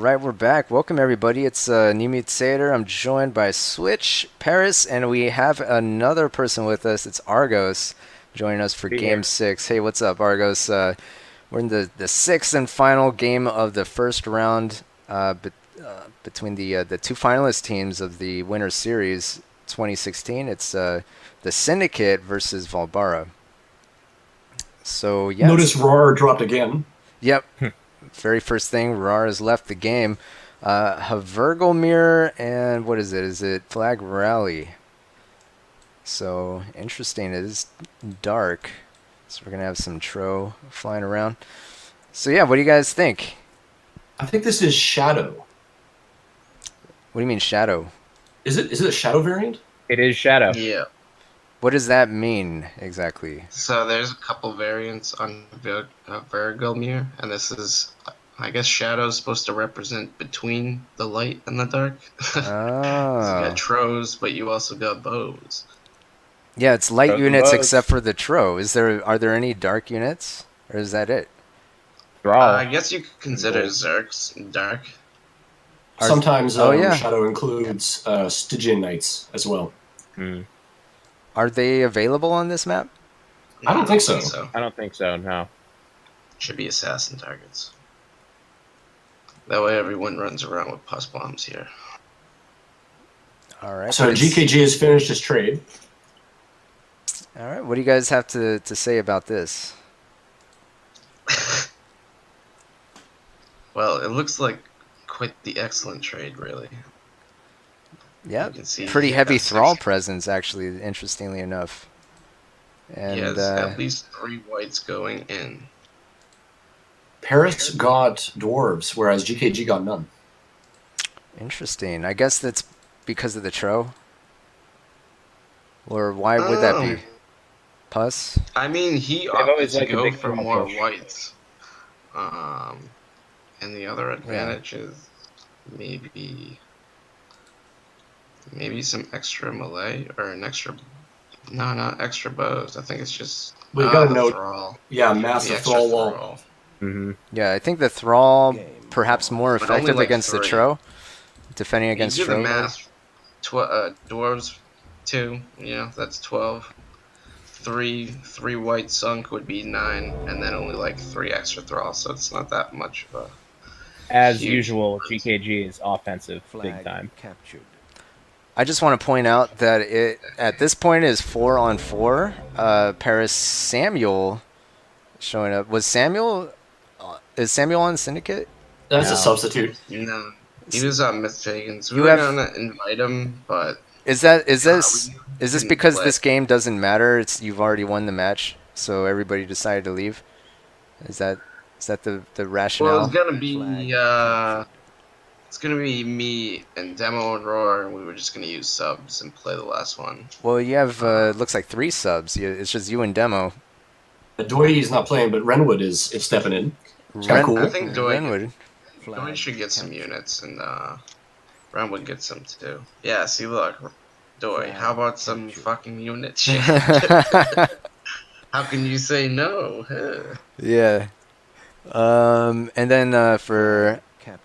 right, we're back. Welcome everybody. It's Nimit Seder. I'm joined by Switch, Paris, and we have another person with us. It's Argos joining us for Game 6. Hey, what's up, Argos? We're in the sixth and final game of the first round between the two finalist teams of the Winter Series 2016. It's the Syndicate versus Vaalbara. So, yes. Notice Roar dropped again. Yep. Very first thing, Rar has left the game. Havergelmir and what is it? Is it Flag Rally? So interesting. It is dark. So we're gonna have some Tro flying around. So yeah, what do you guys think? I think this is Shadow. What do you mean Shadow? Is it a Shadow variant? It is Shadow. Yeah. What does that mean exactly? So there's a couple variants on Vergelmir, and this is, I guess, Shadow's supposed to represent between the light and the dark. So you got Tros, but you also got bows. Yeah, it's light Tros units and bows. except for the Tro. Are there any dark units, or is that it? I guess you could consider Zerks dark. Sometimes yeah. Shadow includes Stygian Knights as well. Are they available on this map? I don't think so. I don't think so, no. Should be assassin targets. That way everyone runs around with pus bombs here. All right. So GKG has finished his trade. All right. What do you guys have to say about this? Well, it looks like quite the excellent trade, really. Yeah, You can see pretty heavy that's thrall actually- presence, actually, interestingly enough. And He has at least 3 whites going in. Paris got dwarves, whereas GKG got none. interesting. I guess that's because of the Tro? Or why would that be? Pus? I mean, he always opted to liked a go big for thrall more push. whites. And the other advantage is maybe some extra melee or an extra. No, not extra bows. I think it's just. Well, you gotta the note- thrall. Yeah, The massive extra thrall wall. Yeah, I think the Thrall perhaps more But only effective like against the 3. Tro. Defending against You do Tro. the math. Dwarves, 2. Yeah, that's 12. Three white sunk would be 9, and then only like 3 extra thralls. So it's not that much of a. As Huge. usual, GKG is offensive big time. Captured. I just want to point out that it at this point is 4-on-4. Paris Samuel showing up. Is Samuel on Syndicate? That's No. a substitute. No, he was on Myth Pagans. We You were have- gonna invite him, but Is this didn't because play. this game doesn't matter? You've already won the match, so everybody decided to leave. Is that the well, rationale? it's gonna be me and Demo and Roar, and we were just gonna use subs and play the last one. Well, you have looks like 3 subs. It's just you and Demo. Doi is not playing, but Renwood is stepping in. It's kind of cool. I think Doi Renwood. should get some units, and Ren would get some too. Yeah, see, look, Doi, how about some fucking unit shit? How can you say no? Huh. Yeah. And then for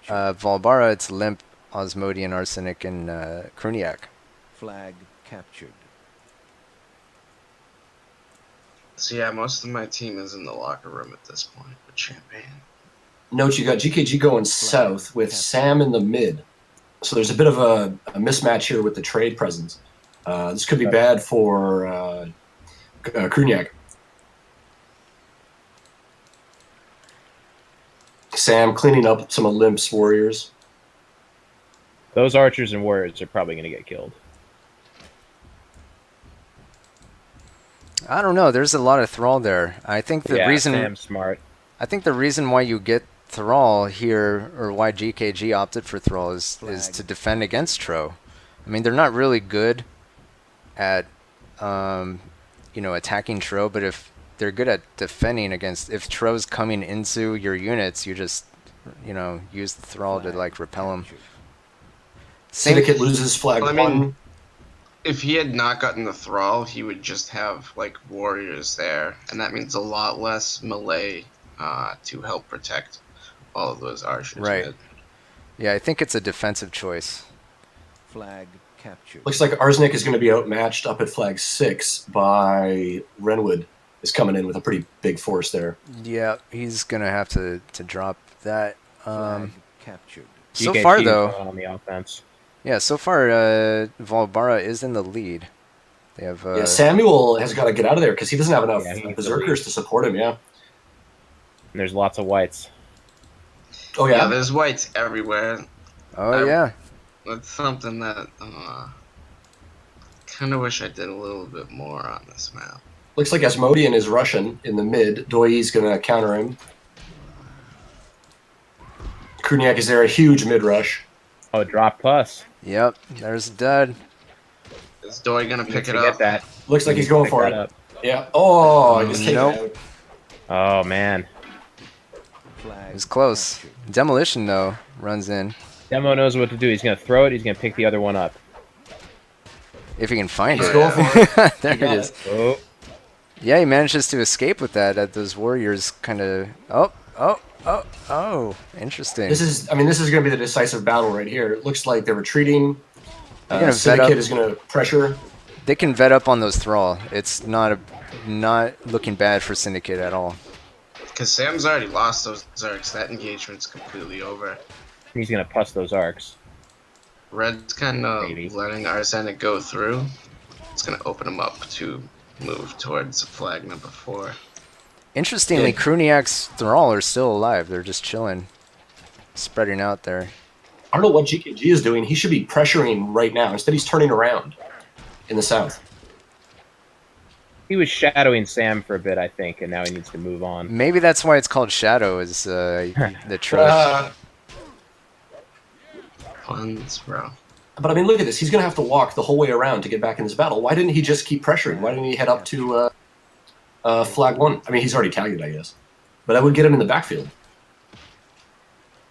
Vaalbara, it's Limp, Osmodian, Arsenic, and Kruniak. Flag captured. So yeah, most of my team is in the locker room at this point with Champagne. Note you got GKG going south with Sam in the mid. So there's a bit of a mismatch here with the trade presence. This could be bad for Kruniak. Sam cleaning up some of Limp's warriors. Those archers and warriors are probably going to get killed. I don't know. There's a lot of Thrall there. I think the reason Sam's smart. I think the reason why you get Thrall here, or why GKG opted for Thrall, is to defend against Tro. I mean, they're not really good at attacking Tro, but if they're good at defending against, if Tro's coming into your units, you just use the Thrall to like repel him. Syndicate loses flag Well, I mean, 1. if he had not gotten the Thrall, he would just have like warriors there, and that means a lot less melee to help protect all of those archers. Right. But Yeah, I think it's a defensive choice. Flag captured. Looks like Arsenic is going to be outmatched up at flag 6 by Renwood. Is coming in with a pretty big force there. Yeah, he's going to have to drop that. Flag captured. So GKG far, is though, going on the offense. yeah, so far, Vaalbara is in the lead. They have Yeah, Samuel has got to get out of there because he doesn't have enough Yeah, he needs to berserkers leave. to support him. Yeah. And there's lots of whites. Oh Yeah, yeah. there's whites everywhere. Oh yeah, That's something that kind of wish I did a little bit more on this map. Looks like Asmodean is Russian in the mid. Doi's going to counter him. Kruniak is there, a huge mid rush. Oh, drop plus. yep. There's a dud. Is Doi gonna He pick needs it to up? get that. Looks like He he's needs to going pick for that it. up. Yeah. Oh, he just takes Nope. it out. Oh, man. Flag It was close. captured. Demolition though runs in Demo knows what to do. He's going to throw it. He's going to pick the other one up. if he can find He's it. going for it. There He it got is. it. Oh, Yeah, he manages to escape with that. Those warriors kind of. Oh. Interesting. This is going to be the decisive battle right here. It looks like they're retreating. They're gonna vet Syndicate up. is going to pressure. They can vet up on those thrall. It's not looking bad for Syndicate at all. Because Sam's already lost those Zergs. That engagement's completely over. he's going to puss those arcs. Red's kind of Maybe. letting Arsenic go through. It's gonna open him up to move towards flag number 4. Interestingly, Yeah. Kruniak's thrall are still alive. They're just chilling, spreading out there. I don't know what GKG is doing. He should be pressuring right now. Instead, he's turning around in the south. He was shadowing Sam for a bit, I think, and now he needs to move on. Maybe that's why it's called Shadow. Is the truth? Puns, bro. But I mean, look at this. He's going to have to walk the whole way around to get back in this battle. Why didn't he just keep pressuring? Why didn't he head up to flag 1? I mean, he's already tagged it, I guess. But that would get him in the backfield.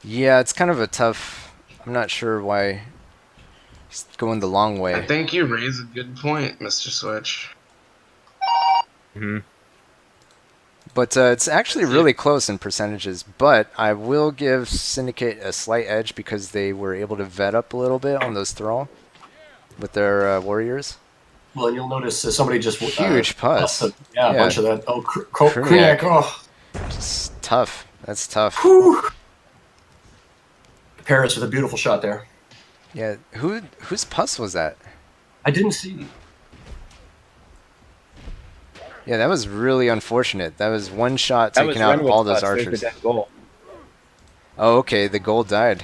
Yeah, it's kind of a tough. I'm not sure why he's going the long I way. think you raise a good point, Mr. Switch. Hmm. But it's actually really close in percentages. But I will give Syndicate a slight edge because they were able to vet up a little bit on those thrall with their warriors. Well, and you'll notice somebody just... Huge puss. a Yeah. bunch of that. Oh, Kruniak. Kruniak. Oh, Just tough. That's tough. whew. Paris with a beautiful shot there. Yeah. Whose puss was that? I didn't see. Yeah, that was really unfortunate. That was one shot That was taking out Renwood's all those puss. There's archers. the death goal. Oh, okay. The goal died.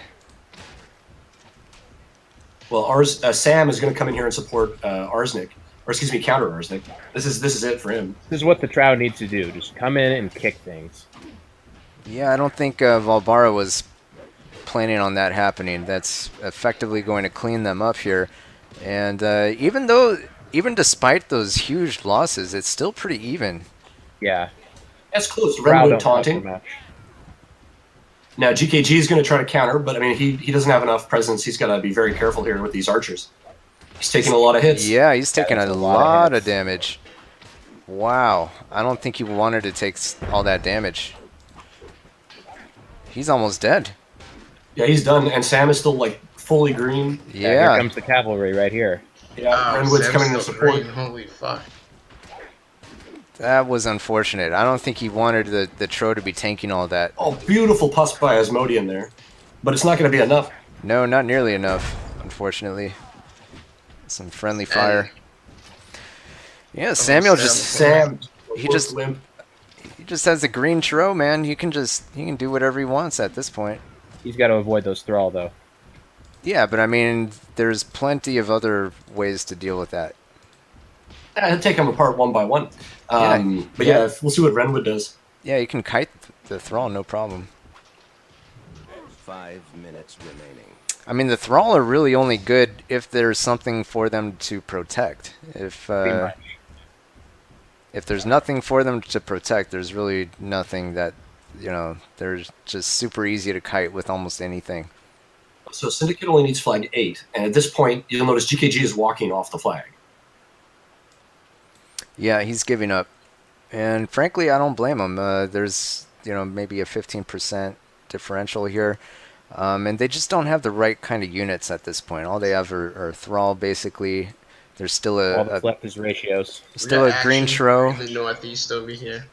Well, Sam is going to come in here and support Arsenic. Or excuse me, counter Arsenic. This is it for him. This is what the Trout needs to do. Just come in and kick things. Yeah, I don't think Vaalbara was planning on that happening. That's effectively going to clean them up here. And even despite those huge losses, it's still pretty even. Yeah. That's close. Trout Renwood don't cost taunting. much. Now, GKG is going to try to counter, but I mean, he doesn't have enough presence. He's got to be very careful here with these archers. He's taking a lot of hits. Yeah, he's taking that's a a lot of lot of hits. damage. Wow. I don't think he wanted to take all that damage. He's almost dead. Yeah, he's done. And Sam is still, like, fully green. Here Yeah. comes the cavalry right here. Yeah, Renwood's Sam's coming to still support. green. Holy fuck. That was unfortunate. I don't think he wanted the Tro to be tanking all that. Oh, beautiful puss by Asmodean there. But it's not going to be enough. No, not nearly enough, unfortunately. Some friendly fire. Yeah, Samuel just Sam, He just- limp. he just has a green Tro, man. He can do whatever he wants at this point. He's got to avoid those thrall, though. Yeah, but I mean, there's plenty of other ways to deal with that. He'll take them apart one by one. But yeah, we'll see what Renwood does. Yeah, you can kite the Thrall, no problem. 5 minutes remaining. I mean, the Thrall are really only good if there's something for them to protect. Pretty much. If there's nothing for them to protect, there's really nothing that, they're just super easy to kite with almost anything. So Syndicate only needs flag 8. And at this point, you'll notice GKG is walking off the flag. Yeah, he's giving up. And frankly, I don't blame him. There's, maybe a 15% differential here. And they just don't have the right kind of units at this point. All they have are Thrall, basically. There's still All that's left is ratios. We got a green action Tro. in the northeast over here.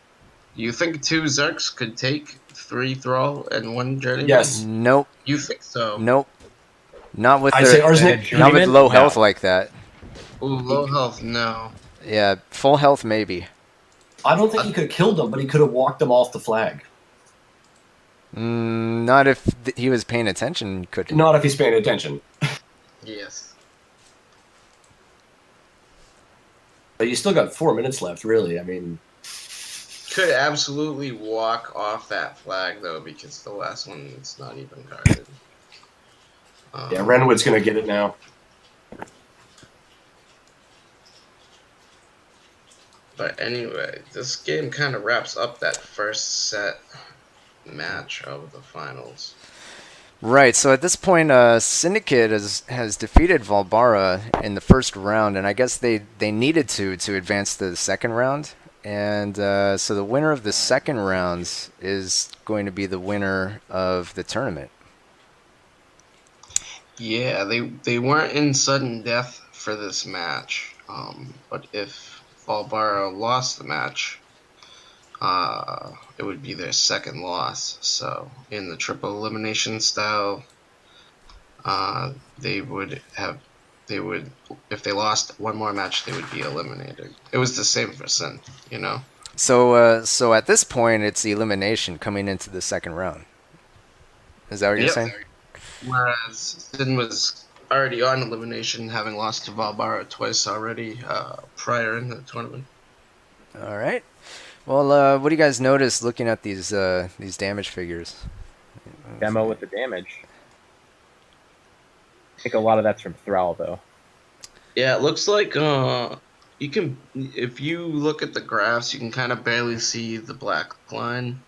You think 2 Zerks could take 3 Thrall and 1 Journeyman? Yes. Nope. You think so? Nope. Not with I'd their, say Arsenic. not with low No. health like that. Ooh, low health, no. Yeah, full health maybe. I don't think he could have killed them, but he could have walked them off the flag. Not if he was paying attention, could he? Not if he's paying attention. Yes. But you still got 4 minutes left, really. I mean, Could absolutely walk off that flag, though, because the last one is not even guarded. yeah, Renwood's going to get it now. But anyway, this game kind of wraps up that first set match of the finals. Right, so at this point, Syndicate has defeated Vaalbara in the first round, and I guess they needed to advance to the second round. And so the winner of the second round is going to be the winner of the tournament. Yeah, they weren't in sudden death for this match. But if Vaalbara lost the match, it would be their second loss. So in the triple elimination style, they would, if they lost one more match, they would be eliminated. It was the same for Sin, you know? So at this point, it's elimination coming into the second round. Is that what you're saying? Whereas Sin was already on elimination, having lost to Vaalbara twice already prior in the tournament. All right. Well, what do you guys notice looking at these damage figures? Demo with the damage. I think a lot of that's from Thrall, though. Yeah, it looks like you can, if you look at the graphs, you can kind of barely see the black line.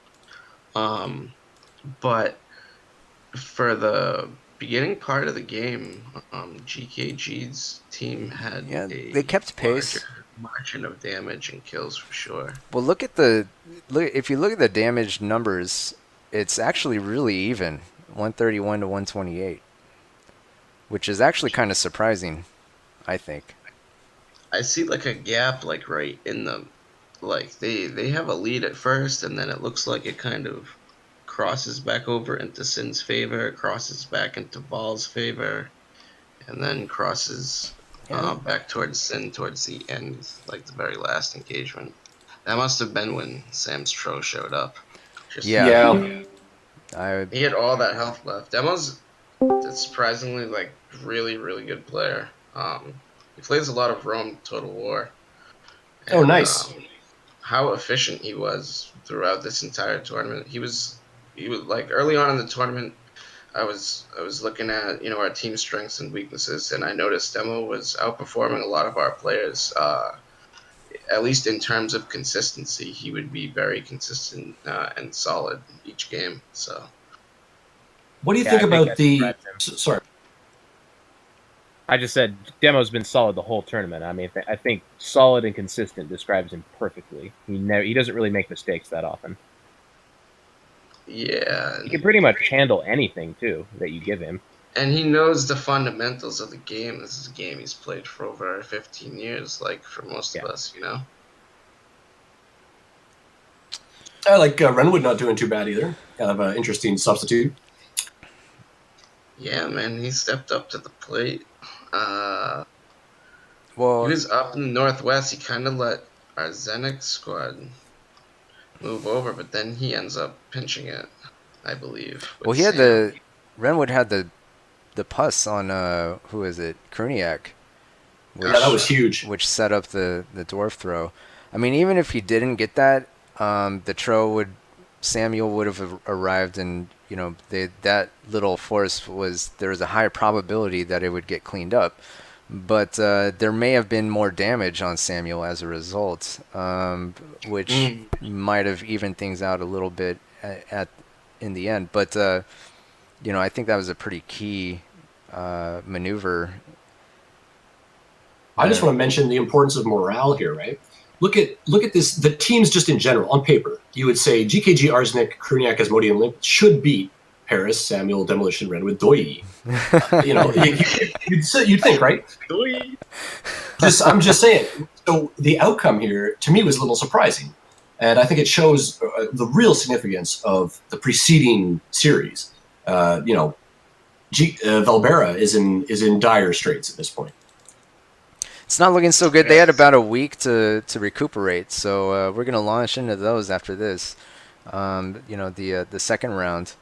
But for the beginning part of the game, GKG's team had they kept pace. Margin of damage and kills for sure. Well, if you look at the damage numbers, it's actually really even, 131 to 128, which is actually kind of surprising, I think. I see like a gap like right in the, like they have a lead at first, and then it looks like it kind of crosses back over into Sin's favor, crosses back into Vaal's favor, and then crosses back towards Sin towards the end, like the very last engagement. That must have been when Sam's Tro showed up. He He had all that health left. Demo's surprisingly like really, really good player. He plays a lot of Rome Total War. And, oh, nice. How efficient he was throughout this entire tournament. He was like early on in the tournament. I was looking at our team strengths and weaknesses, and I noticed Demo was outperforming a lot of our players. At least in terms of consistency, he would be very consistent and solid each game. So, what do you think about the? Sorry, I just said Demo's been solid the whole tournament. I mean, I think solid and consistent describes him perfectly. He doesn't really make mistakes that often. yeah, He can pretty much handle anything too that you give him. and he knows the fundamentals of the game. This is a game he's played for over 15 years, like for most of us, I like Renwood not doing too bad either. Kind of an interesting substitute. Yeah, man, he stepped up to the plate. Well, He was up in the northwest. He kind of let our Zenix squad move over, but then he ends up pinching it, I believe. well, he had Renwood had the pus on who is it, Kruniak, Yeah, that was huge. which set up the dwarf throw. I mean, even if he didn't get that, the Tro Samuel would have arrived, and that little force there was a high probability that it would get cleaned up. But there may have been more damage on Samuel as a result, which might have evened things out a little bit in the end. But I think that was a pretty key maneuver. I just want to mention the importance of morale here, right? Look at this. The teams just in general on paper, you would say GKG, Arsenic, Kruniak, Asmodean, Limp should beat Paris, Samuel, Demolition Red with Doi. You'd think, right? I'm just saying. So the outcome here, to me, was a little surprising. And I think it shows the real significance of the preceding series. Vaalbara is in dire straits at this point. It's not looking so good. They had about a week to recuperate, so we're gonna launch into those after this. The second round.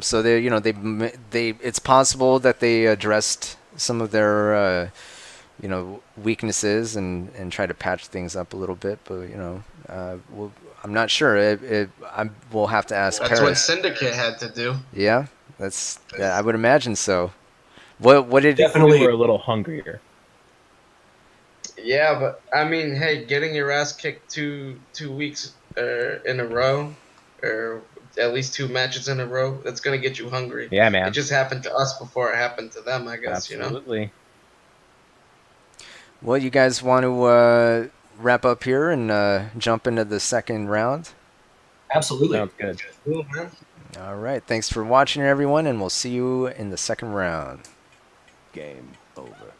So it's possible that they addressed some of their weaknesses and try to patch things up a little bit, but I'm not sure. We'll have to ask. That's Paris. what Syndicate had to do. Yeah, I would imagine so. What did definitely were a little hungrier. Yeah, but I mean, hey, getting your ass kicked 2 weeks in a row, or at least 2 matches in a row, that's gonna get you hungry. Yeah, man. It just happened to us before it happened to them, I guess. Absolutely. Well, you guys want to wrap up here and jump into the second round? Absolutely. Sounds good. Cool, man. All right. Thanks for watching, everyone, and we'll see you in the second round. Game over.